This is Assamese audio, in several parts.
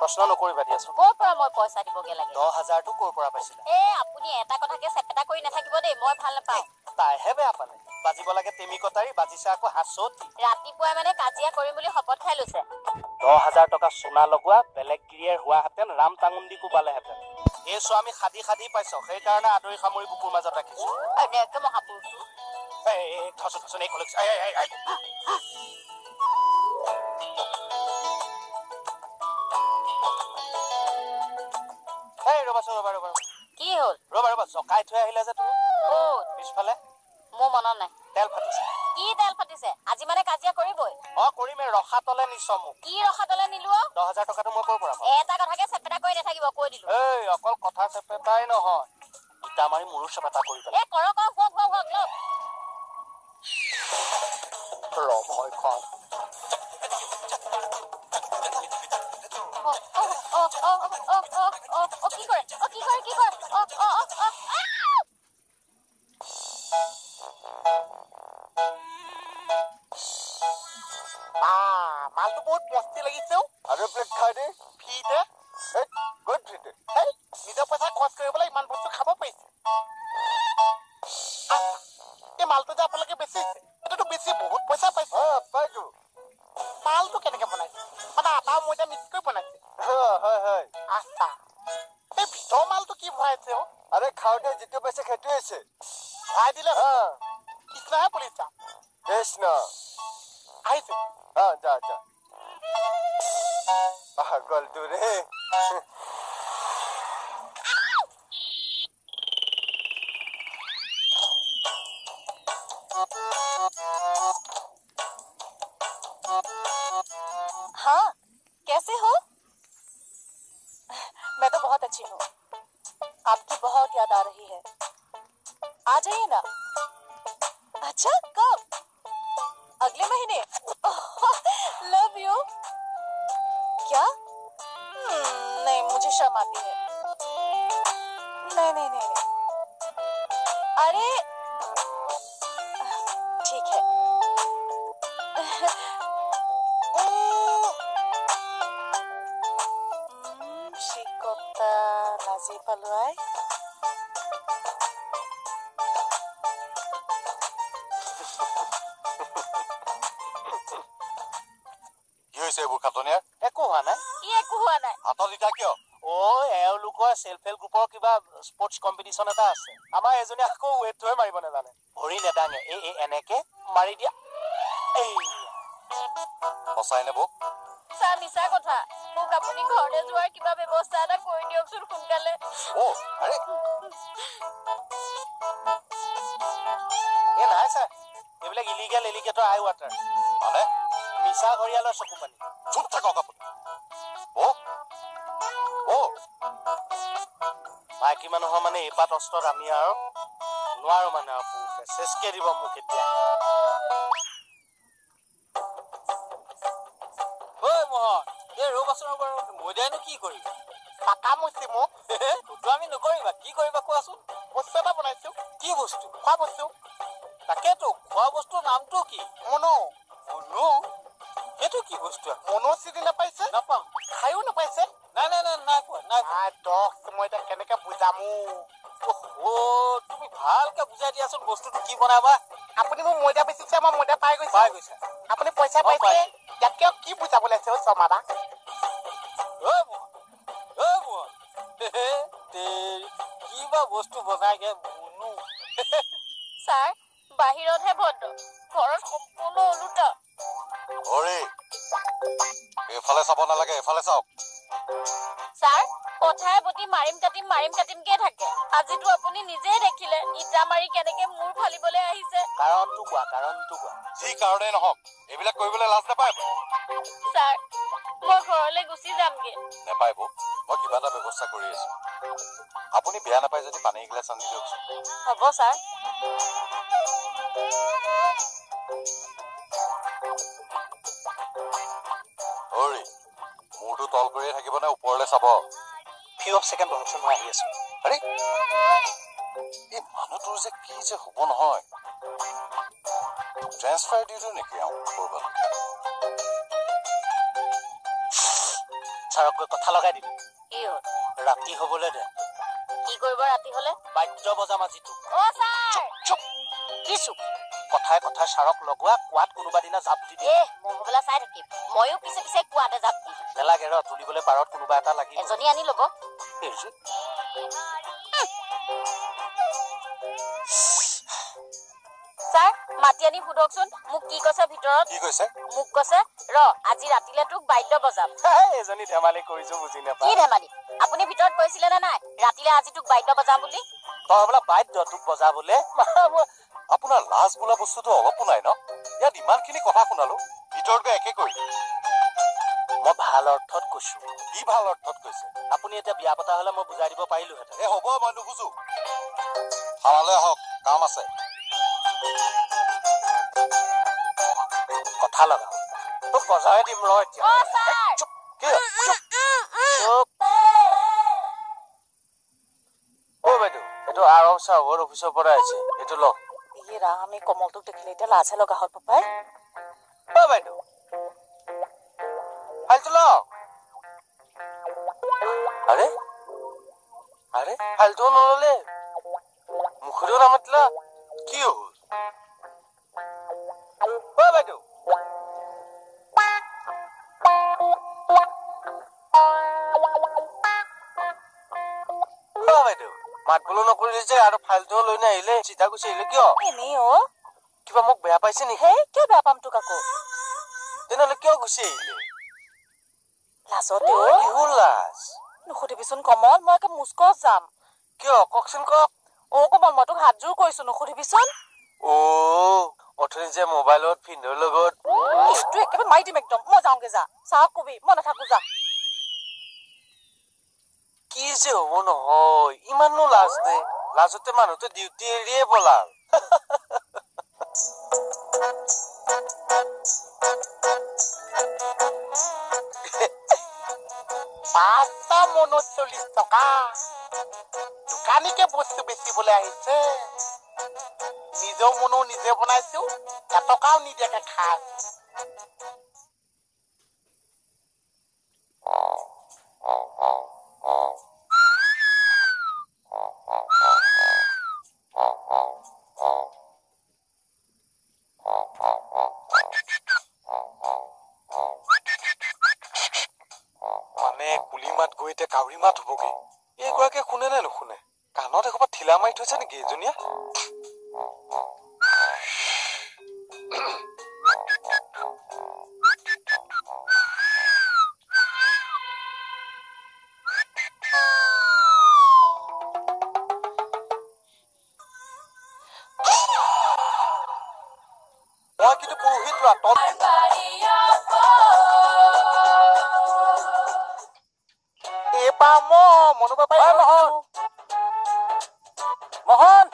প্ৰশ্ন নকৰিবা দিয়াচোন ক'ৰ পৰা মই পইচা দিবগে লাগে 10,000 টো ক'ৰ পৰা পাইছিলা আপুনি এটা কথাকে চেপেটা কৰি নাথাকিব দেই মই ভাল নাপাওঁ তাইহে বেয়া পালে বাজিব লাগে তেমি কটাৰী বাজিছে আকৌ হাছতি ৰাতিপুৱাই মানে কাজিয়া কৰিম বুলি শপত খাই লৈছে 10,000 টকা সোণা লগোৱা বেলেগ গিৰিয়েৰ হোৱাহেঁতেন ৰাম টাঙুন্দি কোবালেহেঁতেন এই স্বামী খাদি পাইছ সেইকাৰণে আদৰি সামৰি বুকুৰ মাজত ৰাখিছো এনেকে মহাপুৰুষটো থচোন এই কলেজ ৰবা কি হ'ল ৰবা জকাই থৈ আহিলে যে তুমি ক'ত পিছফালে মোৰ মনত নাই তেল ফাটিছে কি তেল ফাটিছে আজি মানে কাজিয়া কৰিবই কৰিমে ৰখা তলে নিছম কি ৰখা তলে নিলো 10,000 টকাটো মই ক'ৰ পৰা এটা কথাকে চেপেটা কৰি নাথাকিব কৈ দিলো অকল কথা চেপেটাই নহয় ইটা মাৰি মোৰো চেপেটা কৰি পেলাই কৰক ভয় খোৱা কি কৰে মালটো বহুত মস্তি লাগিছে আৰু প্লেট খাই দে ফ্ৰীতে গুড ফ্ৰীতে নিজৰ পইচা খৰচ কৰিবলৈ ইমান বস্তু খাব পাৰিছে এই মালটো যে আপোনালোকে বেচিছে এইটোতো বেছি বহুত পইচা পাইছে পাইছো মালটো কেনেকে বনাইছে মানে আটা ময়দা মিক্স কৰি বনাইছে হয় আচ্ছা এই ভিতৰ মালটো কি ভৰাইছে আৰে খাওঁতে যিটো পাইছে সেইটোৱে আছে ভৰাই দিলে কৃষ্ণহে পুলিচা কৃষ্ণ আহিছে যা গলটো ৰে हाँ कैसे हो मैं तो बहुत अच्छी हूँ आपकी बहुत याद आ रही है आ जाइए ना अच्छा कब अगले महीने लव यू क्या नहीं मुझे शर्म आती है नहीं अरे ठीक है শিকতা লাজি পালোৱাই কি হৈছে এইবোৰ খাটনিয়াৰ একো হোৱা নাই হাতত ইটা কিয় এওঁলোকৰ চেল্ফ হেল্প গ্ৰুপৰ কিবা স্পৰ্টছ কম্পিটিশ্যন এটা আছে আমাৰ এজনী আকৌ ৱেট থৈ মাৰিব নাজানে ভৰি নেদাঙে এনেকে মাৰি দিয়া সঁচাই নে বৌ মিছা কথা মোক আপুনি ঘৰলৈ যোৱাৰ কিবা ব্যৱস্থা এটা কৰি দিয়কচোন সোনকালে আৰে নাই ছাৰ এইবিলাক ইলিগেল এলিগেটৰ আই ৱাটাৰ মানে মিছা ঘৰিয়ালৰ চকু পানী চুপ থাকক আপুনি মাইকী মানুহৰ মানে এইপাত অস্ত্ৰত আমি আৰু নোৱাৰো মানে আৰু পুৰুষে চেচকে দিব মোক এতিয়া মইদানো কি কৰিবা পাকা মুচি মোক তোতো আমি নকৰিবা কি কৰিবা কোৱাচোন বস্তু এটা বনাইছো কি বস্তু খোৱা বস্তু তাকেতো খোৱা বস্তুৰ নামটো কি মনো সেইটো কি বস্তু মনো চিনি নাপাইছে নাপাওঁ খায়ো নাপাইছে নাই মই এতিয়া কেনেকে বুজামো তুমি ভালকে বুজাই দিয়াচোন বস্তুটো কি বনাবা আপুনি মোক ময়দা বেচিছে মই ময়দা পাই গৈছে আপুনি পইচা পাইছে ইয়াতকে কি বুজাব লাগিছে শৰ্মাদা কিবা বস্তু বনাই গে ছাৰ বাহিৰতহে ভদ্ৰ ঘৰত সম্পূৰ্ণ ওলোটা অৰে এফালে চাব নালাগে এফালে চাওক ছাৰ কথাই প্ৰতি মাৰিম কাটিমকে থাকে আজিতো আপুনি নিজেই দেখিলে ইটা মাৰি কেনেকে মূৰ ফালিবলৈ আহিছে কাৰণটো কোৱা যি কাৰণেই নহওক এইবিলাক কৰিবলৈ লাজ নাপায় ছাৰ মই ঘৰলৈ গুচি যামগে নেপায় বৌ মই কিবা এটা ব্যৱস্থা কৰি আছো আপুনি বেয়া নাপায় যদি পানী এগিলাচ আনি দিয়কচোন হ'ব ছাৰ অৰি মূৰটো তল কৰিয়ে থাকিব নে ওপৰলৈ চাব ফিউ অফ ছেকেণ্ড বহকচোন মই আহি আছো আৰে এই মানুহটোৰ যে কি যে হ'ব নহয় ট্ৰেন্সফাৰ দি দিওঁ নেকি কৰবাত ছাৰক গৈ কথা লগাই দিম কি হ'ল ৰাতি হবলৈ দে কি কৰিব ৰাতি হলে বাদ্য বজাম আজিতো অ ছাৰ চুপ কি চুপ কথাই ছাৰক লগোৱা কোৱাত কোনোবা দিনা জাপ দি দিয়ে মই হবলা চাই থাকিম ময়ো পিছে কোৱাতে যাম নেলাগে ৰ তুলিবলৈ পাৰত কোনোবা এটা লাগিব এজনী আনি ল'ব ছাৰ মাতি আনি সুধকচোন মোক কি কৈছে ভিতৰত কি কৈছে মোক কৈছে ৰ আজি ৰাতিলে তোক বাদ্য বজাম এজনী ধেমালি কৰিছো বুজি কি নাপায় ধেমালি আপুনি ভিতৰত কৈছিলে নে নাই ৰাতিলে আজি তোক বাদ্য বজাম বুলি তই বোলা বাদ্য তোক বজাবলে আপোনাৰ লাজ বোলা বস্তুটো অলপো নাই ন ইয়াত ইমানখিনি কথা শুনালো ভিতৰত গৈ একে কৰি মই ভাল অৰ্থত কৈছো কি ভাল অৰ্থত কৈছে আপুনি এতিয়া বিয়া পতা হলে মই বুজাই দিব পাৰিলোহেঁতেন হ'ব মই নুবুজো থানালৈ আহক কাম আছে কথা লগাও তোক বজাই দিম ৰ এতিয়া অ ছাৰ চুপ কি চুপ চুপ অ বাইদেউ এইটো আৰৱ চাহৰ অফিচৰ পৰা আহিছে এইটো লওক এই ৰাম এই কমলটোক দেখিলে এতিয়া লাজহে লগা হ'ল পাপাই অ বাইদেউ ফাইলটো লওক আৰে ফাইলটো নললে মুখেৰেও নামাতিলা কি হ'ল অ বাইদেউ মাত বোলো নকৰিলে যে আৰু ফাইলটো লৈ নাহিলে চিধা গুচি আহিলে কিয় এনেই অ কিবা মোক বেয়া পাইছে নেকি হেই কিয় বেয়া পাম তোক আকৌ তেনেহলে কিয় গুচি আহিলে লাজতে অ কিহৰ লাজ নুসুধিবিচোন কমল মই একে মুস্কত যাম কিয় কওকচোন কওক অ কমল মই তোক হাত জোৰ কৰিছো নুসুধিবিচোন অথনি যে মোবাইলত ফিন্দৰ লগত এইটো একেবাৰে মাৰি দিম একদম মই যাওঁগে যা চাহক কবি মই নাথাকো যা কি যে হ'ব নহয় ইমানো লাজ নে লাজতে মানুহটো ডিউটি এৰিয়ে পলাল পাঁচটা মনত 40 টকা দোকানীকে বস্তু বেচিবলৈ আহিছে নিজেও মনো নিজে বনাইছো এটকাও নিদিয়াকে খাই কাউৰী মাত হবগে এইগৰাকী শুনে নে নুশুনে কাণত এসোপা ঠিলা মাৰি থৈছে নেকি এজনীয়া মই কিন্তু পুৰোহিত মোহন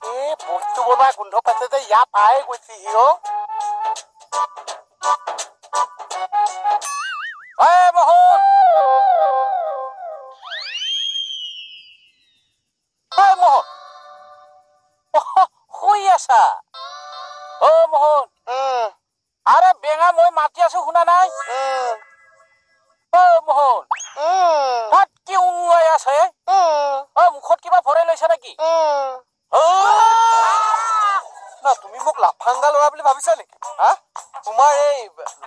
এই বস্তু বনোৱা গোন্ধ পাইছে যে ইয়াৰ পাই গৈছে হিৰ মোহন মোহন শুই আছা অ মোহন আৰে বেঙা মই মাতি আছো শুনা নাই অ মোহন তাত কি উঙাই আছে মুখত কিবা ভৰাই লৈছে নেকি না তুমি মোক লাফাংগা ল'ৰা বুলি ভাবিছা নেকি হা তোমাৰ এই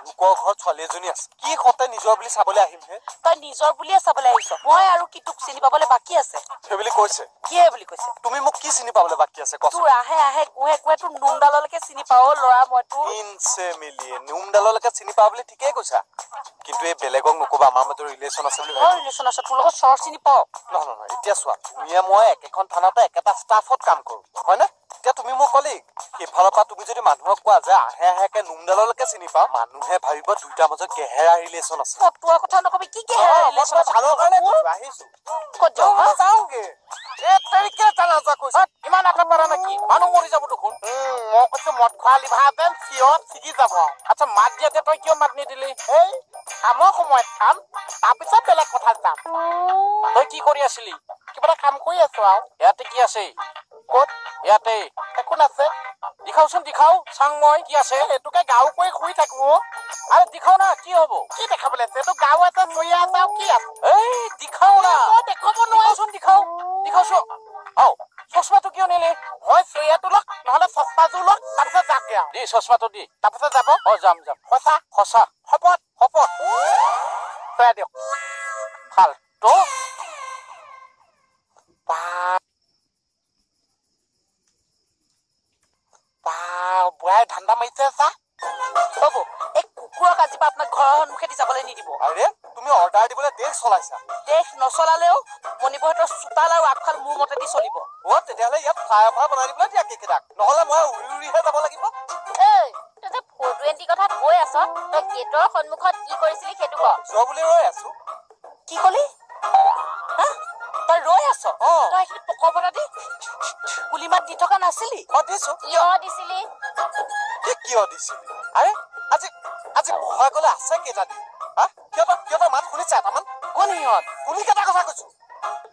লোকৰ ঘৰত ছোৱালী এজনী আছে কি সতে নিজৰ বুলি চাবলৈ আহিম হে তই নিজৰ বুলিয়ে চাবলৈ আহিছ মই আৰু কি তোক চিনি পাবলৈ বাকী আছে সেই বুলি কৈছে কিয়ে বুলি কৈছে তুমি মোক কি চিনি পাবলৈ বাকী আছে কচোন তোৰ আহে কুহে তোৰ নুমডাললৈকে চিনি পাও ল'ৰা মই তোৰ ইনছে মিলিয়ে নুমডাললৈকে চিনি পাওঁ বুলি ঠিকেই কৈছা কিন্তু এই বেলেগক নকবা আমাৰ মাজৰ ৰিলেশ্যন আছে বুলি মোৰ ৰিলেশ্যন আছে তোৰ লগত চৰ চিনি পাও নহয় এতিয়া চোৱা তুমিয়ে মই একেখন থানাতে একেটা ষ্টাফত কাম কৰো হয় না এতিয়া তুমি মোক ক'লি সেইফালৰ পৰা তুমি যদি মানুহক কোৱা যে আহে নুমডাললৈকে চিনি পাওঁ মানুহে ভাবিব দুইটাৰ মাজত গেহেৰা ৰিলেশ্যন আছে তোৰ কথা নকবি কি ৰিলেশ্যন আছে ভালৰ কাৰণে আহিছো ক'ত যাওঁ যাওঁগে এক তাৰিখে জানাজা কৈছে ইমান আটা পাৰা নেকি মানুহ মৰি যাব দেখোন মই কৈছো মদ খোৱা লিভা যেন চিঞত ছিগি যাব আচ্ছা মাত দিয়াতে তই কিয় মাত নিদিলি এই কামৰ সময়ত কাম তাৰপিছত বেলেগ কথা যাম তই কি কৰি আছিলি কিবা এটা কাম কৰি আছো আৰু ইয়াতে কি আছে ক'ত ইয়াতে একো নাছে দিখাওচোন দিখাও চাং মই কি আছে এইটোকে গাঁও কৰি শুই থাকো আরে দিখাও না কি হব কি দেখাবলৈ আছে এইটো গাঁও আছে চৰিয়া আছে আৰু কি আছে এই দিখাও না দেখাব নোৱাৰোচোন দিখাওচোন আও চশমাটো কিয় নিলে হয় চৰিয়াটো লওক নহলে চশমাযোৰ লওক তাৰপিছত যামগে আৰু দি চশমাটো দি তাৰপিছত যাব যাম সঁচা শপত চয়া দিয়ক ফাল্টু বুঢ়াই ধান্দা মাৰিছে চা হ'ব এই কুকুৰক আজি পৰা আপোনাক ঘৰৰ সন্মুখেদি যাবলৈ নিদিব আৰে তুমি অৰ্ডাৰ দিবলৈ দেশ চলাইছা দেশ নচলালেও মণিপুৰহঁতৰ চোতাল আৰু আগফাল মোৰ মতেদি চলিব তেতিয়াহ'লে ইয়াত ফ্লাইঅভাৰ বনাই দিবলৈ দিয়া কেইকেইটাক নহ'লে মই উৰিহে যাব লাগিব এই তই যে 420 কথা কৈ আছ তই গেটৰ সন্মুখত কি কৰিছিলি সেইটো ক যোৱা বুলি ৰৈ আছো কি কলি তই ৰৈ আছ তই এইখিনি পকবনা দি গুলি মাত দি থকা নাছিলি দিছো কিয় দিছিলি কিয় দিছিলি আৰে আজি ভয় গলে আছে কেইটা দিন সিহঁতৰ মাত শুনিছে এটামান কোন সিহঁত শুনি কেইটা কথা কৈছো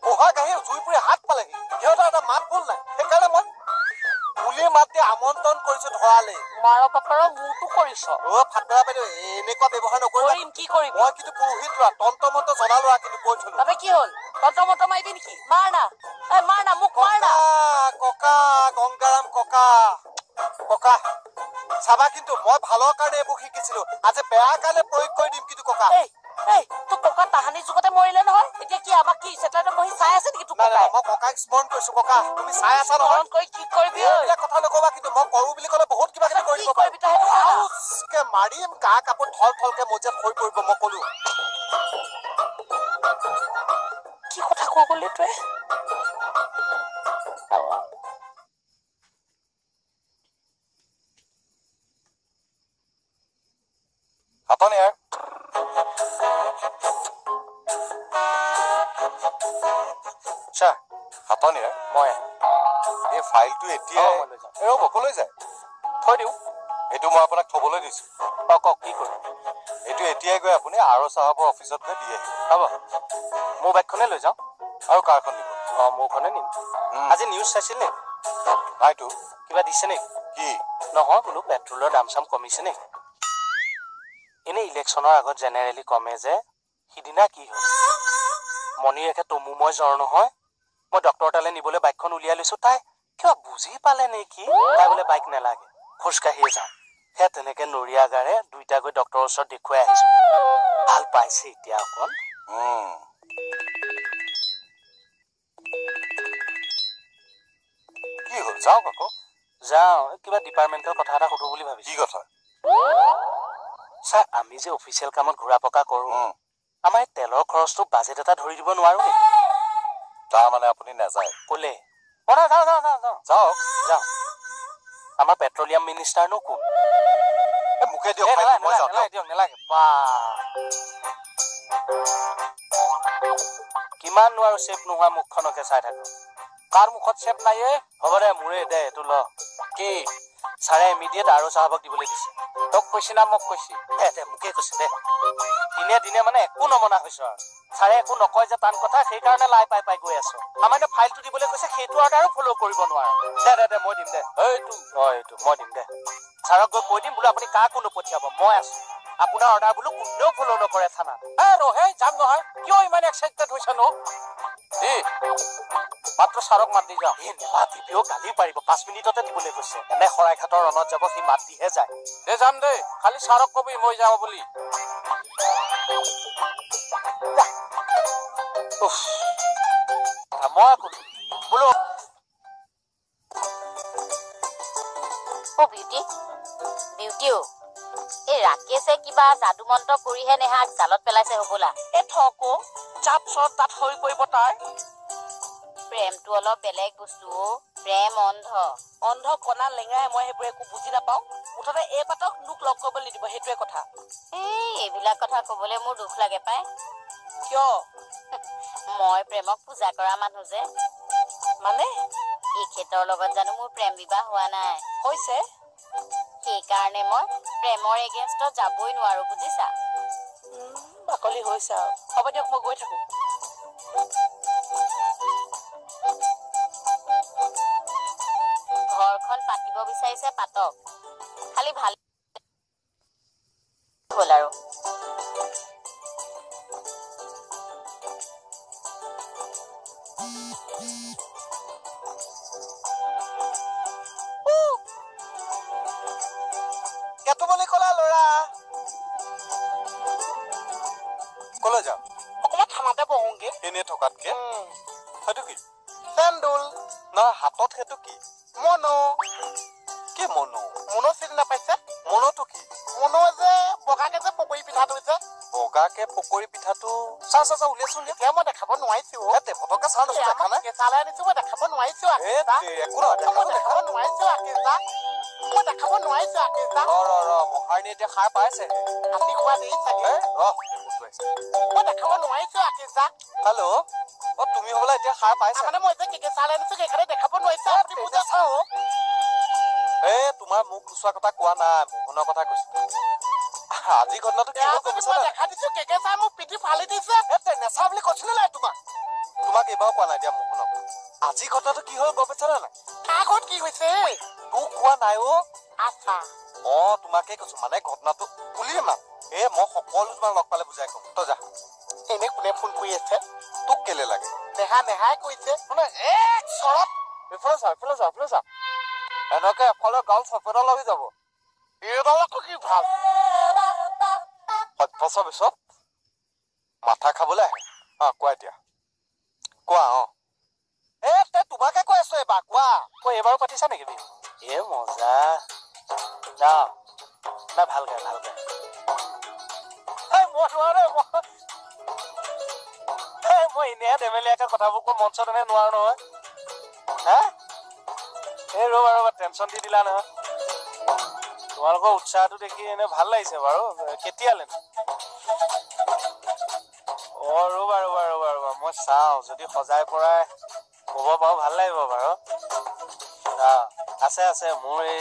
বহা গাড়ী জুই পুৰি হাত পালেহি সিহঁতৰ এটা মাত ভুল নাই সেইকাৰণে মই পুলিৰ মাত দি আমন্ত্ৰণ কৰিছো ধৰালে মাৰ পাপাৰৰ মূৰটো কৰিছ ফাটৰা বাইদেউ এনেকুৱা ব্যৱহাৰ নকৰিম কি কৰিম মই কিন্তু পুৰোহিত লোৱা তন্ত্ৰ জনা লোৱা কিন্তু কৈ থলো তাতে কি হ'ল তন্ত্ৰ মাৰিবি নেকি মাৰ না মোক মাৰ না ককা গংগাৰাম ককা চাবা কিন্তু মই ভালৰ কাৰণে এইবোৰ শিকিছিলো আজি বেয়া কাৰণে প্ৰয়োগ কৰি দিম কিন্তু ককা তোৰ ককা তাহানিৰ যুগতে মৰিলে নহয় এতিয়া কি আমাক কি চেটেলাইটত বহি চাই আছে নেকি তোৰ ককাই মই ককাক স্মৰণ কৰিছো ককা তুমি চাই আছা নহয় কৰি কি কৰিবি এইবিলাক কথা নকবা কিন্তু মই কৰো বুলি ক'লে বহুত কিবা কিবি কৰিব কৰিবি তই পাৰিম মাৰিম গা কাপোৰ থলকে মজিয়াত হৈ পৰিব মই ক'লো কি কথা কৈ গলি তই হাতন ইয়াৰ হাতন ইয়াৰ মই এই ফাইলটো এতিয়া ৰ'ব কলৈ যায় থৈ দিওঁ এইটো মই আপোনাক থবলৈ দিছো কওক কি কৰিম এইটো এতিয়াই গৈ আপুনি আৰ চাহাবৰ অফিচত গৈ দি আহিব হ'ব মোৰ বাইকখনে লৈ যাওঁ আৰু কাৰখন দিব মোৰখনে নিম আজি নিউজ চাইছিল নে নাইতো কিবা দিছে নেকি কি নহয় বোলো পেট্ৰলৰ দাম চাম কমিছে নেকি এনে ইলেকশ্যনৰ আগত জেনেৰেলি কমে যে সিদিনা কি হ'ল মণিৰেখে তমু মই জ্বৰ নহয় মই ডক্টৰ তালৈ নিবলৈ বাইকখন উলিয়াই লৈছো তাই কিবা বুজি পালে নেকি তাই বোলে বাইক নালাগে খোজকাঢ়িয়ে যাওঁ সেয়া তেনেকে নৰিয়া গাৰে দুইটা গৈ ডক্টৰৰ ওচৰত দেখুৱাই আহিছো ভাল পাইছে এতিয়া অকণ কি হ'ল যাওক আকৌ যাওঁ কিবা ডিপাৰ্টমেণ্টেল কথা এটা সুধো বুলি ভাবিছো কি কথা ছাৰ আমি যে অফিচিয়েল কামত ঘূৰা পকা কৰো আমাৰ এই তেলৰ খৰচটো বাজেট এটা ধৰি দিব নোৱাৰো নেকি তাৰমানে আপুনি নাযায় ক'লে যাওক আমাৰ পেট্ৰলিয়াম মিনিষ্টাৰনো কোন মুখে দিয়ক নেলাগে কিমান নোৱাৰো চেপ নোহোৱা মুখখনকে চাই থাকো কাৰ মুখত চেপ নাই হ'ব দে মোৰে দে এইটো ল কি ছাৰে ইমিডিয়েট আৰু চাহাবক দিবলৈ দিছে তোক কৈছে না মোক কৈছে দে মোকে কৈছে দে দিনে দিনে মানে একো নমনা হৈছো আৰু ছাৰে একো নকয় যে টান কথা সেইকাৰণে লাই পাই গৈ আছো আমাৰ ফাইলটো দিবলৈ কৈছে সেইটো অৰ্ডাৰো ফ'ল' কৰিব নোৱাৰো দে মই দিম দে এইটো মই দিম দে ছাৰক গৈ কৈ দিম বোলো আপুনি কাকো নপঠিয়াব মই আছো আপোনাৰ অৰ্ডাৰ বোলো কোনেও ফ'ল' নকৰে থানাত ৰহে যাম নহয় কিয় ইমান এক্সাইটেড হৈছে নো মাত্ৰ ছাৰক মাত দি যাওঁ নেমাতিবিও গালি পাৰিব 5 মিনিটতে দিবলৈ কৈছে এনে শৰাইঘাটৰ ৰণত যাব সি মাত দিহে যায় দে যাম দেই খালি ছাৰক কবি মই যাওঁ বুলি মই বোলো বিউটি বিউটিও এই ৰাকেশে কিবা যাদু মন্ত্ৰ কৰিহে নেহাক জালত পেলাইছে হ'বলা এ ঠকো চাপ চত তাত হৈ পৰিব তাৰ প্ৰেমটো অলপ বেলেগ বস্তু প্ৰেম অন্ধ কণা লেঙাই মই সেইবোৰ একো বুজি নাপাওঁ মুঠতে এই পাতক লোক লগ কৰিব নিদিব সেইটোৱে কথা এইবিলাক কথা কবলৈ মোৰ দুখ লাগে পাই কিয় মই প্ৰেমক পূজা কৰা মানুহ যে মানে এই ক্ষেত্ৰৰ লগত জানো মোৰ প্ৰেম বিবাহ হোৱা নাই হৈছে সেইকাৰণে মই প্ৰেমৰ এগেইনষ্টত যাবই নোৱাৰো বুজিছা বাকলি হৈছে আৰু হ'ব দিয়ক মই গৈ থাকো ঘৰখন পাতিব বিচাৰিছে পাতক খালি ভাল হ'ল আৰু কেতো বুলি ক'লা ল'ৰা কলৈ যাওঁ অকণমান থানাতে বহোংগে এনেই থকাতকে সেইটো কি চেন্দুল নহয় হাতত সেইটো কি মনো কি মনো মনো চিনি নাপাইছে মনোটো কি মনো যে বগাকে যে পকৰি পিঠাটো যে বগাকে পকৰি পিঠাটো চা উলিয়াচোন এতিয়া মই দেখাব নোৱাৰিছো ফটকে চাওঁ দেখা নাই কেঁচালে আনিছো মই দেখাব নোৱাৰিছো একো নহয় দেখাব নোৱাৰিছো আকিজা মই দেখাব নোৱাৰিছো আকিজা মহাৰণী এতিয়া সাৰ পাইছে হাতী খোৱা দেৰি চাগে মই দেখাব নোৱাৰিছো আকিজা হেল্ল' তুমি হ'বলা এতিয়া সাৰ পাইছা মানে মই যে কেঁচালে আনিছো সেইকাৰণে দেখাব নোৱাৰিছো আপুনি বুজা চাওঁ তোমাৰ মুখ গুচোৱা কথা কোৱা নাই মোহনৰ কথা কৈছো আজি ঘটনাটো কি হ'ল দেখা দিছো কেকে চাই মোক পিঠি ফালি দিছে নেচা বুলি কৈছিলে নাই তোমাক এইবাৰো কোৱা নাই দিয়া মোহনক আজি ঘটনাটো কি হ'ল গম পাইছানে নাই কাৰ ঘৰত কি হৈছে তোক কোৱা নাই আচ্ছা তোমাকে কৈছো মানে ঘটনাটো কুলিয়ে মান মই সকলো তোমাক লগ পালে বুজাই কম তই যা এনে কোনে ফোন কৰি আছে তোক কেলে লাগে নেহাই কৈছে মানে এক চৰত এইফালে চা এনেকে এফালে গাল চপেটা লাগি যাব এইডালকো কি ভাল সভ্যসা পিছত মাথা খাবলৈ আহে কোৱা এতিয়া কোৱা তোমাকে কৈ আছো এবাৰ কোৱা এইবাৰো পাতিছা নেকি বিহু মজা নাই ভালকে মই এনেহে ধেমেলীয়াকে কথাবোৰ কৈ মঞ্চত এনে নোৱাৰো নহয় ৰ'বা টেনচন দি দিলা নহয় তোমালোকৰ উৎসাহটো দেখি এনে ভাল লাগিছে বাৰু কেতিয়ালে ৰ'বা মই চাওঁ যদি সজাই পৰাই ক'ব পাৰো ভাল লাগিব বাৰু আছে মোৰ এই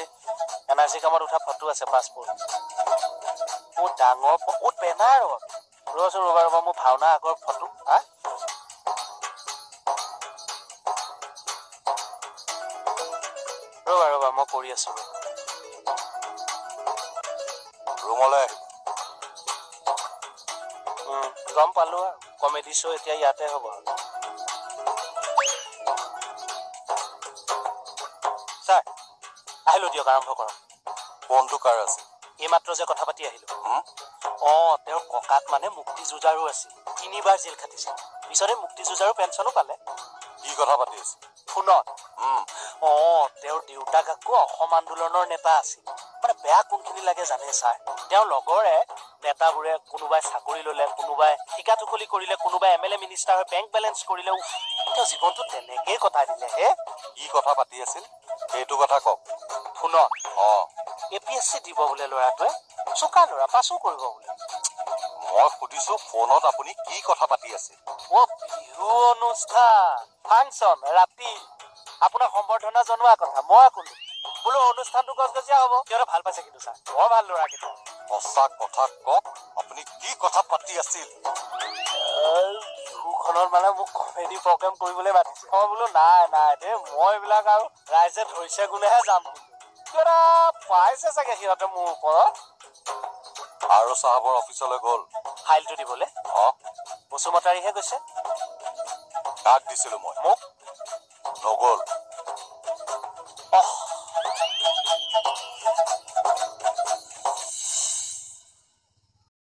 NRC কামত উঠা ফটো আছে পাছপোৰ্ট বহুত ডাঙৰ বহুত বেনাৰ ৰ'বা মোৰ ভাওনা আগৰ ফটো ৰ'বা মই কৰি আছো ৰুমলৈ গম পালো আৰু কমেডি শ্ব' এতিয়া ইয়াতে হ'ব ছাৰ আহিলো দিয়ক আৰম্ভ কৰক ফোনটো কাৰ আছে এইমাত্ৰ যে কথা পাতি আহিলো তেওঁৰ ককাত মানে মুক্তি যুঁজাৰো আছিল 3বাৰ জেল খাটিছিল পিছতে মুক্তি যুঁজাৰো পেঞ্চনো পালে কি কথা পাতি আছে ফোনত তেওঁৰ দেউতাক আকৌ অসম আন্দোলনৰ নেতা আছিল মানে বেয়া কোনখিনি লাগে জানে ছাৰ তেওঁৰ লগৰে নেতাবোৰে কোনোবাই চাকৰি ললে কোনোবাই ঠিকাটুকলি কৰিলে কোনোবাই MLA মিনিষ্টাৰ হৈ বেংক বেলেঞ্চ কৰিলে তেওঁ জীৱনটো তেনেকেই কটাই দিলে কি কথা পাতি আছিল সেইটো কথা কওক ফোনত APSC দিব বোলে ল'ৰাটোৱে চোকা ল'ৰা পাছো কৰিব বোলে মই সুধিছো ফোনত আপুনি কি কথা পাতি আছিল বিহু অনুষ্ঠান ফাংচন ৰাতি আপোনাক সম্বৰ্ধনা জনোৱা কথা মই ক'লো বোলো অনুষ্ঠানটো গজগজীয়া হ'ব সিহঁতে ভাল পাইছে কিন্তু ছাৰ বৰ ভাল ল'ৰা কিন্তু সঁচা কথা কওক আপুনি কি কথা পাতি আছিল বিহুখনত মানে মোক কমেডি প্ৰগ্ৰেম কৰিবলৈ মাতিছে মই বোলো নাই দেই মই এইবিলাক আৰু ৰাইজে ধৰিছে গুণেহে যাম কিবা পাইছে চাগে সিহঁতে মোৰ ওপৰত আৰু চাহাবৰ অফিচলৈ গ'ল ফাইলটো দিবলৈ বসুমতাৰীহে গৈছে তাক দিছিলো মই মোক নগল